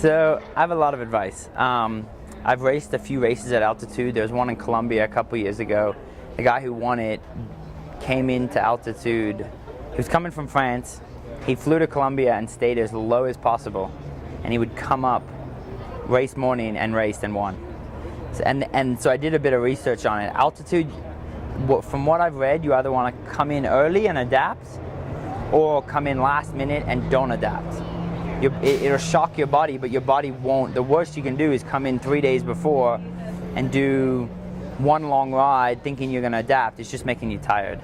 So I have a lot of advice. I've raced a few races at altitude. There was one in Colombia a couple years ago. The guy who won it came into altitude. He was coming from France. He flew to Colombia and stayed as low as possible. And he would come up, race morning, and raced and won. And so I did a bit of research on it. Altitude, from what I've read, you either want to come in early and adapt, or come in last minute and don't adapt. It'll shock your body, but your body won't. The worst you can do is come in 3 days before and do one long ride thinking you're going to adapt. It's just making you tired.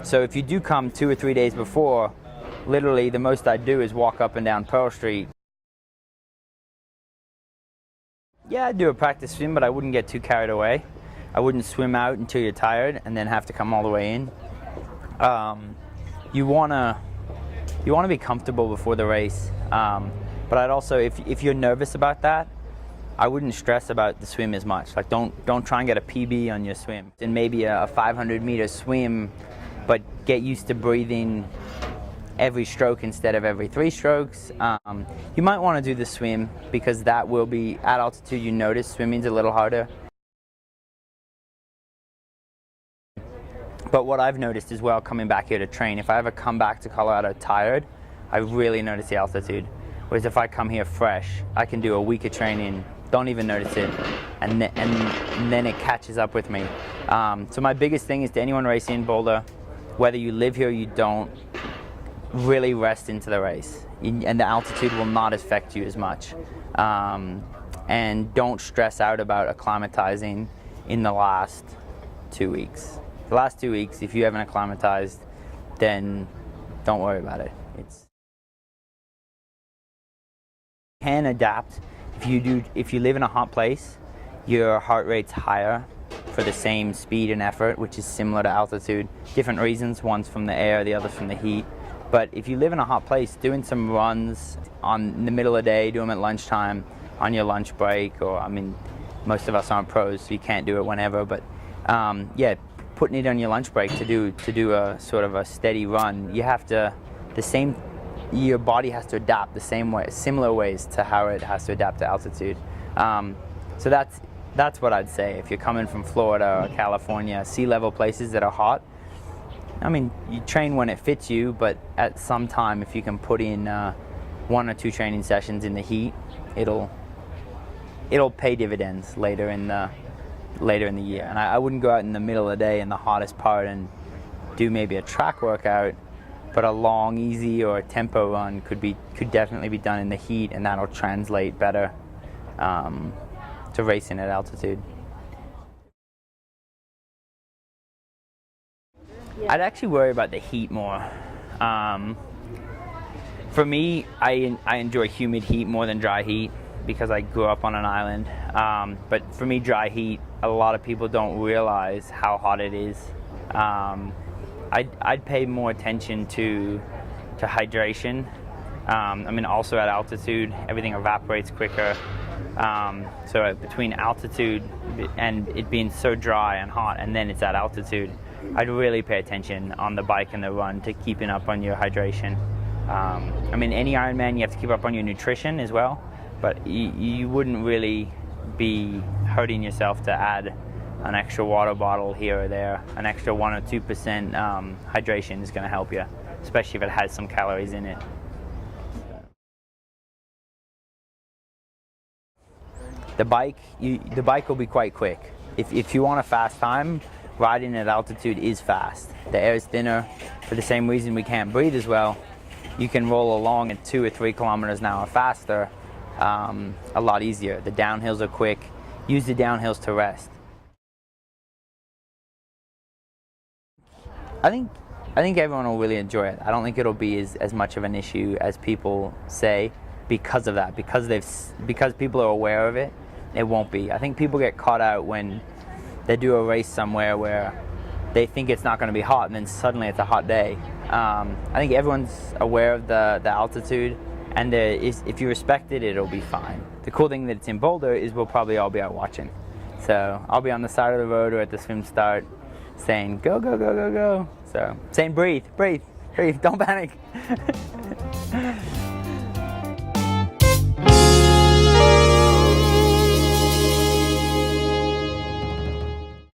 So if you do come 2 or 3 days before, literally the most I'd do is walk up and down Pearl Street. Yeah, I'd do a practice swim, but I wouldn't get too carried away. I wouldn't swim out until you're tired and then have to come all the way in. You wanna be comfortable before the race, but I'd also, if you're nervous about that, I wouldn't stress about the swim as much. Like don't try and get a PB on your swim. And maybe a 500-meter swim, but get used to breathing every stroke instead of every 3 strokes. You might want to do the swim because that will be, at altitude you notice swimming's a little harder. But what I've noticed as well coming back here to train, if I ever come back to Colorado tired, I really notice the altitude. Whereas if I come here fresh, I can do a week of training, don't even notice it, and then it catches up with me. So my biggest thing is to anyone racing in Boulder, whether you live here or you don't, really rest into the race. And the altitude will not affect you as much. And don't stress out about acclimatizing in the last 2 weeks. The last 2 weeks, if you haven't acclimatized, then don't worry about it. You can adapt. If you live in a hot place, your heart rate's higher for the same speed and effort, which is similar to altitude. Different reasons, one's from the air, the other's from the heat. But if you live in a hot place, doing some runs in the middle of the day, do them at lunchtime, on your lunch break, or I mean, most of us aren't pros, so you can't do it whenever, but yeah, putting it on your lunch break to do a sort of a steady run, you have to, your body has to adapt the same way, similar ways to how it has to adapt to altitude. So that's what I'd say. If you're coming from Florida or California, sea level places that are hot, I mean, you train when it fits you, but at some time, if you can put in 1 or 2 training sessions in the heat, it'll pay dividends later in the year. And I wouldn't go out in the middle of the day in the hottest part and do maybe a track workout, but a long, easy or a tempo run could definitely be done in the heat, and that'll translate better to racing at altitude. I'd actually worry about the heat more. For me, I enjoy humid heat more than dry heat because I grew up on an island. But for me, dry heat, a lot of people don't realize how hot it is. I'd pay more attention to hydration. I mean, also at altitude, everything evaporates quicker. So between altitude and it being so dry and hot, and then it's at altitude, I'd really pay attention on the bike and the run to keeping up on your hydration. I mean, any Ironman, you have to keep up on your nutrition as well, but you wouldn't really be hurting yourself to add an extra water bottle here or there. An extra 1 or 2% hydration is going to help you, especially if it has some calories in it. The bike will be quite quick. If you want a fast time, riding at altitude is fast. The air is thinner. For the same reason we can't breathe as well, you can roll along at 2 or 3 kilometers an hour faster, a lot easier. The downhills are quick. Use the downhills to rest. I think everyone will really enjoy it. I don't think it'll be as much of an issue as people say because of that. Because people are aware of it, it won't be. I think people get caught out when they do a race somewhere where they think it's not going to be hot and then suddenly it's a hot day. I think everyone's aware of the altitude, and if you respect it, it'll be fine. The cool thing that it's in Boulder is we'll probably all be out watching. So I'll be on the side of the road or at the swim start saying, go, go, go, go, go. So saying breathe, breathe, breathe, don't panic.